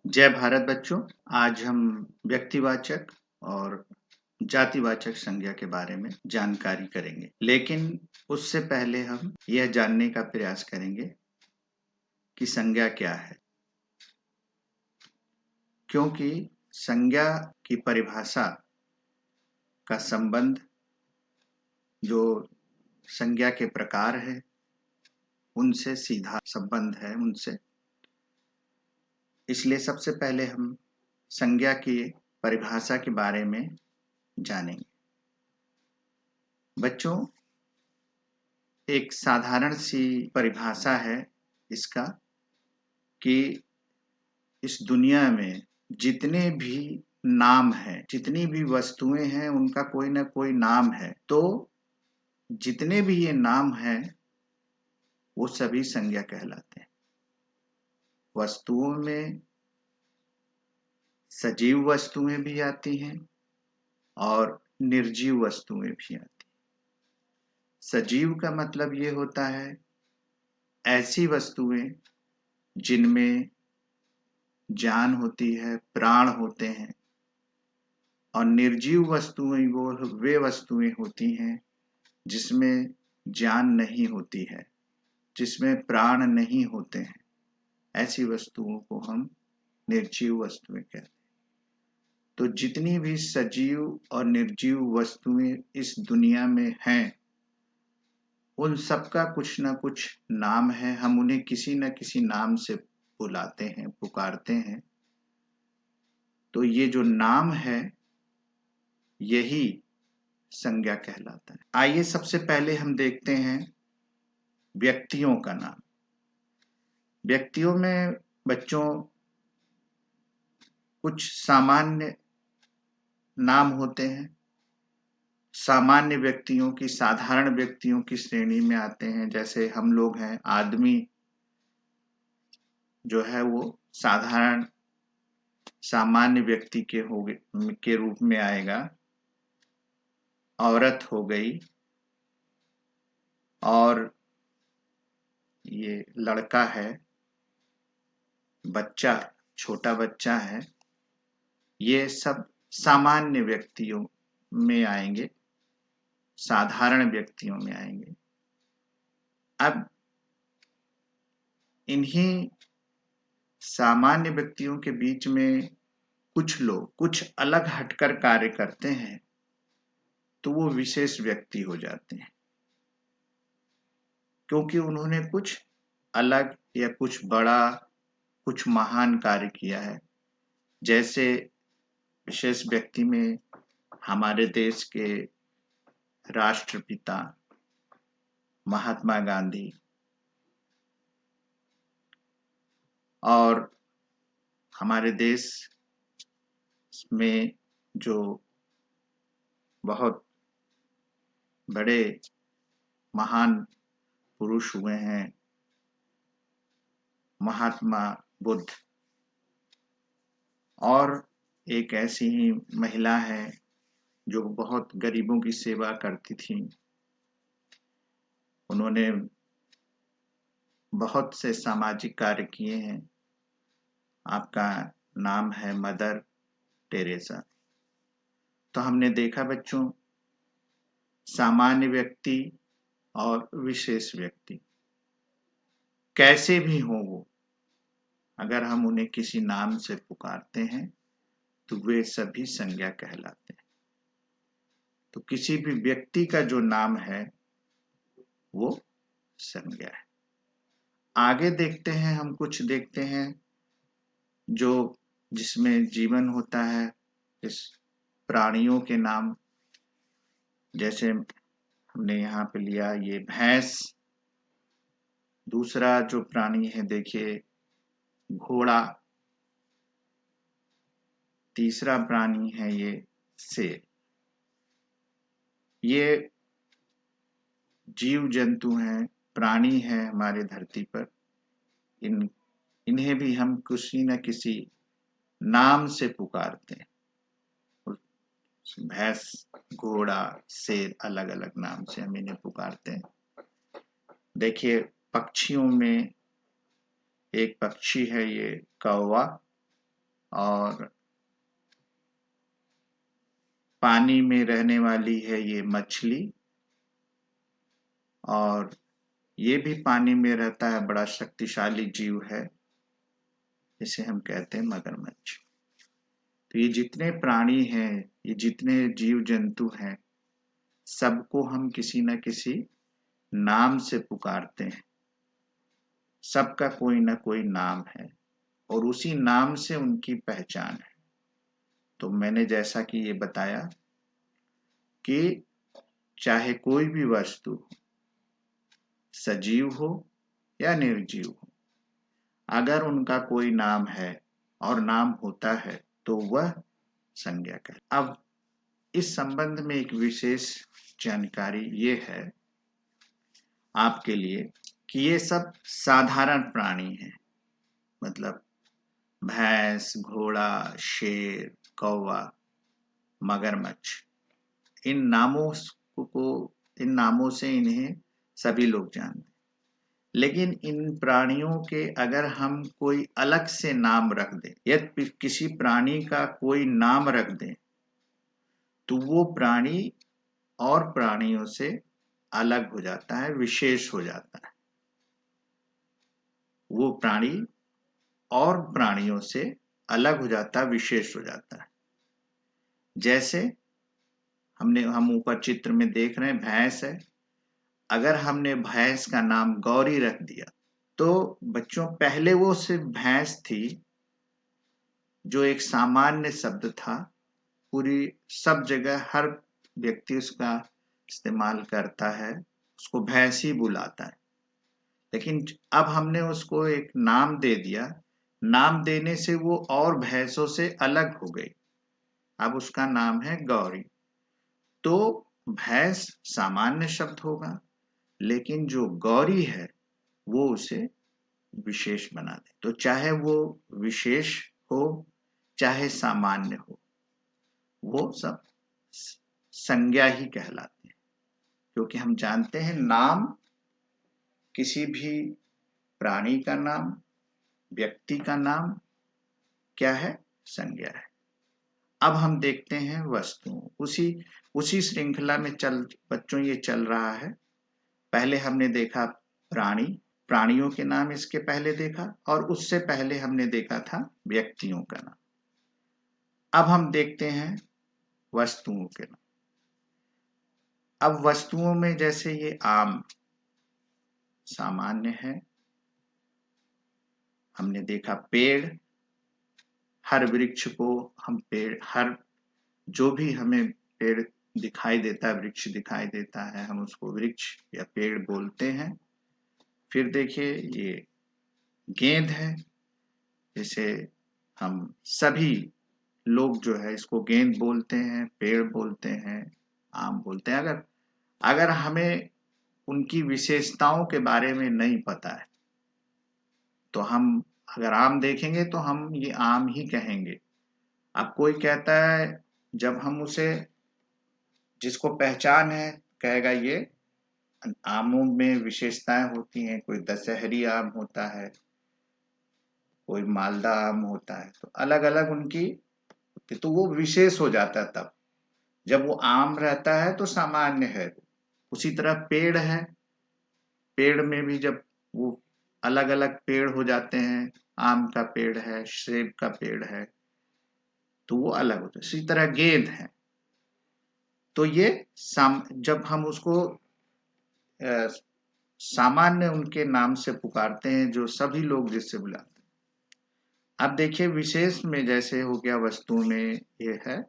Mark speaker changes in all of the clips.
Speaker 1: जय भारत बच्चों। आज हम व्यक्तिवाचक और जातिवाचक संज्ञा के बारे में जानकारी करेंगे, लेकिन उससे पहले हम यह जानने का प्रयास करेंगे कि संज्ञा क्या है, क्योंकि संज्ञा की परिभाषा का संबंध जो संज्ञा के प्रकार है उनसे सीधा संबंध है उनसे। इसलिए सबसे पहले हम संज्ञा की परिभाषा के बारे में जानेंगे। बच्चों, एक साधारण सी परिभाषा है इसका कि इस दुनिया में जितने भी नाम हैं, जितनी भी वस्तुएं हैं, उनका कोई ना कोई नाम है। तो जितने भी ये नाम हैं वो सभी संज्ञा कहलाते हैं। वस्तुओं में सजीव वस्तुएं भी आती हैं और निर्जीव वस्तुएं भी आती हैं। सजीव का मतलब ये होता है ऐसी वस्तुएं जिनमें जान होती है, प्राण होते हैं। और निर्जीव वस्तुएं वे वस्तुएं होती हैं जिसमें जान नहीं होती है, जिसमें प्राण नहीं होते हैं। ऐसी वस्तुओं को हम निर्जीव वस्तुएं कहते हैं। तो जितनी भी सजीव और निर्जीव वस्तुएं इस दुनिया में हैं, उन सबका कुछ ना कुछ नाम है। हम उन्हें किसी न किसी नाम से बुलाते हैं, पुकारते हैं। तो ये जो नाम है यही संज्ञा कहलाता है। आइए सबसे पहले हम देखते हैं व्यक्तियों का नाम। व्यक्तियों में बच्चों कुछ सामान्य नाम होते हैं। सामान्य व्यक्तियों की, साधारण व्यक्तियों की श्रेणी में आते हैं। जैसे हम लोग हैं, आदमी जो है वो साधारण सामान्य व्यक्ति के रूप में आएगा। औरत हो गई, और ये लड़का है, बच्चा, छोटा बच्चा है, ये सब सामान्य व्यक्तियों में आएंगे, साधारण व्यक्तियों में आएंगे। अब इन्हीं सामान्य व्यक्तियों के बीच में कुछ लोग कुछ अलग हटकर कार्य करते हैं, तो वो विशेष व्यक्ति हो जाते हैं, क्योंकि उन्होंने कुछ अलग या कुछ बड़ा, कुछ महान कार्य किया है। जैसे विशेष व्यक्ति में हमारे देश के राष्ट्रपिता महात्मा गांधी, और हमारे देश में जो बहुत बड़े महान पुरुष हुए हैं, महात्मा बुद्ध। और एक ऐसी ही महिला है जो बहुत गरीबों की सेवा करती थी। उन्होंने बहुत से सामाजिक कार्य किए हैं। आपका नाम है मदर टेरेसा। तो हमने देखा बच्चों, सामान्य व्यक्ति और विशेष व्यक्ति कैसे भी हों वो, अगर हम उन्हें किसी नाम से पुकारते हैं तो वे सभी संज्ञा कहलाते हैं। तो किसी भी व्यक्ति का जो नाम है वो संज्ञा है। आगे देखते हैं, हम कुछ देखते हैं जो जिसमें जीवन होता है, इस प्राणियों के नाम। जैसे हमने यहाँ पे लिया ये भैंस। दूसरा जो प्राणी है देखिए घोड़ा। तीसरा प्राणी है ये शेर। ये जीव जंतु हैं, प्राणी हैं हमारे धरती पर। इन्हें भी हम किसी न किसी नाम से पुकारते हैं। भैंस, घोड़ा, शेर, अलग अलग नाम से हम इन्हें पुकारते हैं। देखिए पक्षियों में एक पक्षी है ये कौवा। और पानी में रहने वाली है ये मछली, और ये भी पानी में रहता है, बड़ा शक्तिशाली जीव है, जिसे हम कहते हैं मगरमच्छ। तो ये जितने प्राणी हैं, ये जितने जीव जंतु हैं, सबको हम किसी न किसी नाम से पुकारते हैं। सबका कोई ना कोई नाम है और उसी नाम से उनकी पहचान है। तो मैंने जैसा कि ये बताया कि चाहे कोई भी वस्तु हो, सजीव हो या निर्जीव हो, अगर उनका कोई नाम है और नाम होता है तो वह संज्ञा है। अब इस संबंध में एक विशेष जानकारी ये है आपके लिए कि ये सब साधारण प्राणी हैं, मतलब भैंस, घोड़ा, शेर, कौवा, मगरमच्छ, इन नामों इन नामों से इन्हें सभी लोग जानते हैं। लेकिन इन प्राणियों के अगर हम कोई अलग से नाम रख दें, यदि किसी प्राणी का कोई नाम रख दें, तो वो प्राणी और प्राणियों से अलग हो जाता है, विशेष हो जाता है। वो प्राणी और प्राणियों से अलग हो जाता है, विशेष हो जाता है। जैसे हम ऊपर चित्र में देख रहे हैं, भैंस है। अगर हमने भैंस का नाम गौरी रख दिया, तो बच्चों पहले वो सिर्फ भैंस थी, जो एक सामान्य शब्द था। पूरी सब जगह हर व्यक्ति उसका इस्तेमाल करता है, उसको भैंस ही बुलाता है। लेकिन अब हमने उसको एक नाम दे दिया, नाम देने से वो और भैंसों से अलग हो गई। अब उसका नाम है गौरी। तो भैंस सामान्य शब्द होगा, लेकिन जो गौरी है वो उसे विशेष बना दे। तो चाहे वो विशेष हो चाहे सामान्य हो, वो सब संज्ञा ही कहलाते हैं। क्योंकि हम जानते हैं नाम किसी भी प्राणी का नाम, व्यक्ति का नाम क्या है? संज्ञा है। अब हम देखते हैं वस्तुओं, उसी श्रृंखला में बच्चों ये चल रहा है। पहले हमने देखा प्राणी, प्राणियों के नाम इसके पहले देखा, और उससे पहले हमने देखा था व्यक्तियों का नाम। अब हम देखते हैं वस्तुओं के नाम। अब वस्तुओं में जैसे ये आम सामान्य है, हमने देखा पेड़, हर वृक्ष को हम पेड़, हर जो भी हमें पेड़ दिखाई देता है, वृक्ष दिखाई देता है, हम उसको वृक्ष या पेड़ बोलते हैं। फिर देखिए ये गेंद है, जैसे हम सभी लोग जो है इसको गेंद बोलते हैं, पेड़ बोलते हैं, आम बोलते हैं। अगर हमें उनकी विशेषताओं के बारे में नहीं पता है, तो हम अगर आम देखेंगे तो हम ये आम ही कहेंगे। अब कोई कहता है, जब हम उसे, जिसको पहचान है, कहेगा ये आमों में विशेषताएं होती हैं, कोई दशहरी आम होता है, कोई मालदा आम होता है, तो अलग अलग उनकी, तो वो विशेष हो जाता है। तब जब वो आम रहता है तो सामान्य है। उसी तरह पेड़ है, पेड़ में भी जब वो अलग अलग पेड़ हो जाते हैं, आम का पेड़ है, सेब का पेड़ है, तो वो अलग होता है। इसी तरह गेंद है, तो ये जब हम उसको सामान्य उनके नाम से पुकारते हैं, जो सभी लोग जिससे बुलाते हैं। अब देखिए विशेष में जैसे हो गया, वस्तु में ये है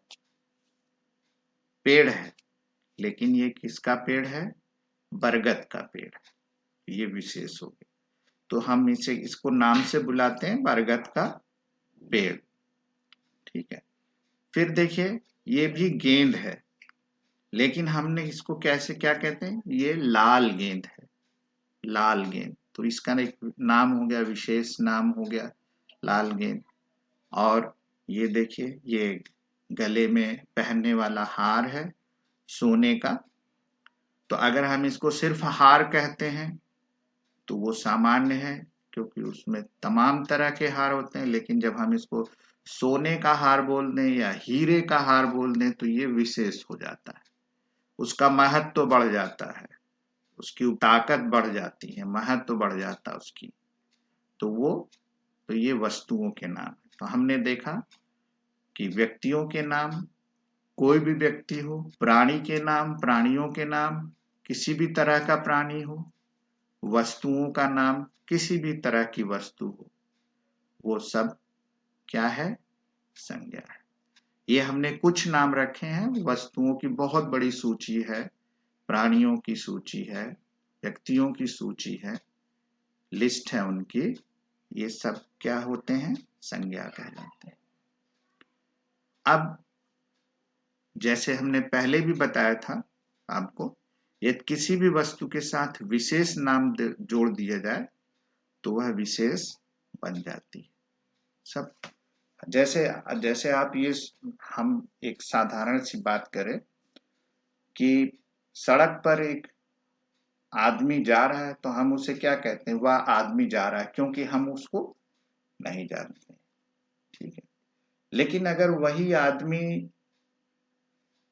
Speaker 1: पेड़ है, लेकिन ये किसका पेड़ है? बरगद का पेड़ है, ये विशेष हो गया। तो हम इसको नाम से बुलाते हैं बरगद का पेड़, ठीक है। फिर देखिए ये भी गेंद है, लेकिन हमने इसको कैसे क्या कहते हैं? ये लाल गेंद है, लाल गेंद। तो इसका एक नाम हो गया, विशेष नाम हो गया लाल गेंद। और ये देखिए ये गले में पहनने वाला हार है सोने का। तो अगर हम इसको सिर्फ हार कहते हैं तो वो सामान्य है, क्योंकि उसमें तमाम तरह के हार होते हैं, लेकिन जब हम इसको सोने का हार बोल दें या हीरे का हार बोल दें तो ये विशेष हो जाता है, उसका महत्व तो बढ़ जाता है, उसकी ताकत बढ़ जाती है, महत्व तो बढ़ जाता है उसकी। तो ये वस्तुओं के नाम है। तो हमने देखा कि व्यक्तियों के नाम कोई भी व्यक्ति हो, प्राणी के नाम प्राणियों के नाम किसी भी तरह का प्राणी हो, वस्तुओं का नाम किसी भी तरह की वस्तु हो, वो सब क्या है? संज्ञा है। ये हमने कुछ नाम रखे हैं, वस्तुओं की बहुत बड़ी सूची है, प्राणियों की सूची है, व्यक्तियों की सूची है, लिस्ट है उनकी। ये सब क्या होते हैं? संज्ञा कहलाते हैं। अब जैसे हमने पहले भी बताया था आपको, यदि किसी भी वस्तु के साथ विशेष नाम जोड़ दिया जाए तो वह विशेष बन जाती है। सब जैसे जैसे आप ये हम एक साधारण सी बात करें कि सड़क पर एक आदमी जा रहा है तो हम उसे क्या कहते हैं? वह आदमी जा रहा है, क्योंकि हम उसको नहीं जानते। ठीक है। लेकिन अगर वही आदमी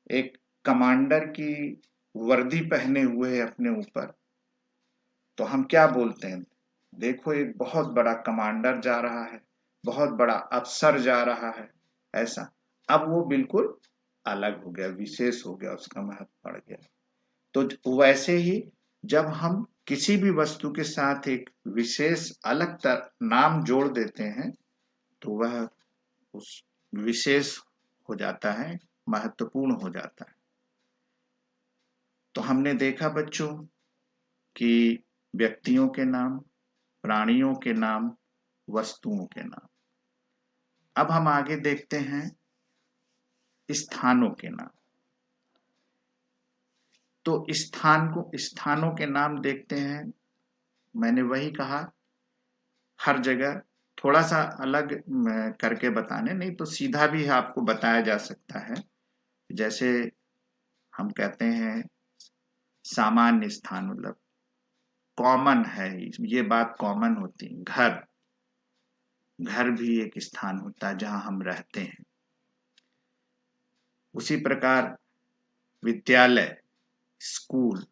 Speaker 1: एक कमांडर की वर्दी पहने हुए है अपने ऊपर, तो हम क्या बोलते हैं? देखो एक बहुत बड़ा कमांडर जा रहा है, बहुत बड़ा अफसर जा रहा है, ऐसा। अब वो बिल्कुल अलग हो गया, विशेष हो गया, उसका महत्व बढ़ गया। तो वैसे ही जब हम किसी भी वस्तु के साथ एक विशेष अलग नाम जोड़ देते हैं तो वह उस विशेष हो जाता है, महत्वपूर्ण हो जाता है। तो हमने देखा बच्चों कि व्यक्तियों के नाम, प्राणियों के नाम, वस्तुओं के नाम। अब हम आगे देखते हैं स्थानों के नाम। तो स्थानों के नाम देखते हैं। मैंने वही कहा, हर जगह थोड़ा सा अलग करके बताने, नहीं तो सीधा भी आपको बताया जा सकता है। जैसे हम कहते हैं सामान्य स्थान, मतलब कॉमन है, ये बात कॉमन होती है। घर भी एक स्थान होता है जहां हम रहते हैं। उसी प्रकार विद्यालय, स्कूल,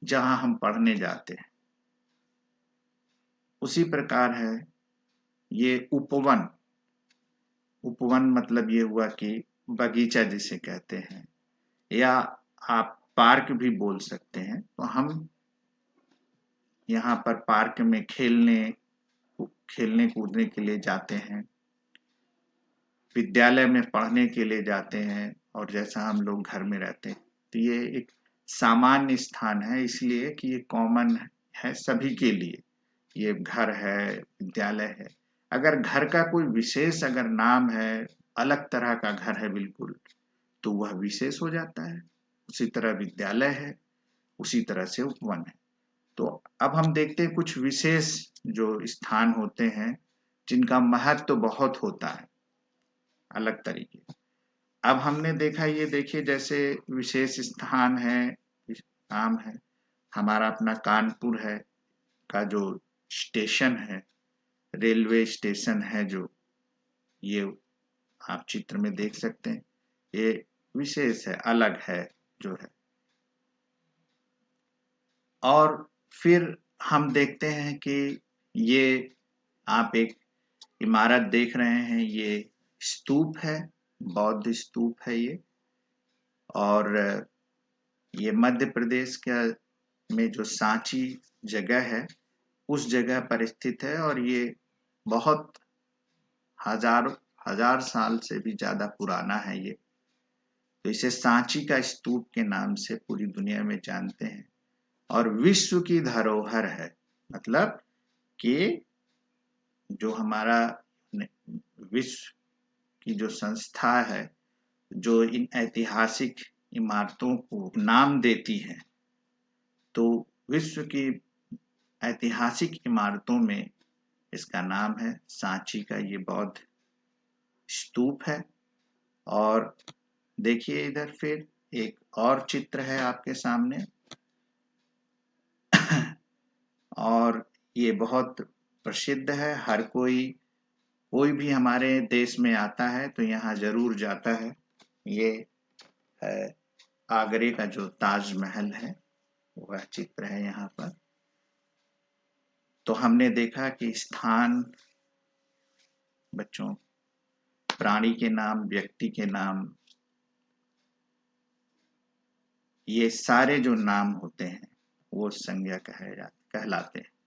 Speaker 1: जहां हम पढ़ने जाते हैं। उसी प्रकार है ये उपवन। उपवन मतलब ये हुआ कि बगीचा जिसे कहते हैं, या आप पार्क भी बोल सकते हैं। तो हम यहाँ पर पार्क में खेलने कूदने के लिए जाते हैं, विद्यालय में पढ़ने के लिए जाते हैं, और जैसा हम लोग घर में रहते हैं। तो ये एक सामान्य स्थान है, इसलिए कि ये कॉमन है सभी के लिए। ये घर है, विद्यालय है। अगर घर का कोई विशेष अगर नाम है, अलग तरह का घर है बिल्कुल, तो वह विशेष हो जाता है। उसी तरह विद्यालय है, उसी तरह से उपवन है। तो अब हम देखते हैं कुछ विशेष जो स्थान होते हैं जिनका महत्व तो बहुत होता है, अलग तरीके। अब हमने देखा, ये देखिए जैसे विशेष स्थान है, नाम है हमारा अपना कानपुर है का जो स्टेशन है, रेलवे स्टेशन है, जो ये आप चित्र में देख सकते हैं, ये विशेष है, अलग है जो है। और फिर हम देखते हैं कि ये आप एक इमारत देख रहे हैं, ये स्तूप है, बौद्ध स्तूप है ये। और ये मध्य प्रदेश का में जो सांची जगह है उस जगह पर स्थित है, और ये बहुत हजार साल से भी ज्यादा पुराना है ये। तो इसे सांची का स्तूप के नाम से पूरी दुनिया में जानते हैं, और विश्व की धरोहर है। मतलब कि जो हमारा विश्व की जो संस्था है जो इन ऐतिहासिक इमारतों को नाम देती है, तो विश्व की ऐतिहासिक इमारतों में इसका नाम है सांची का ये बौद्ध स्तूप है। और देखिए इधर फिर एक और चित्र है आपके सामने और ये बहुत प्रसिद्ध है। हर कोई भी हमारे देश में आता है तो यहाँ जरूर जाता है। ये है आगरे का जो ताजमहल है, वह चित्र है यहाँ पर। तो हमने देखा कि स्थान, बच्चों, प्राणी के नाम, व्यक्ति के नाम, ये सारे जो नाम होते हैं वो संज्ञा कहलाते हैं।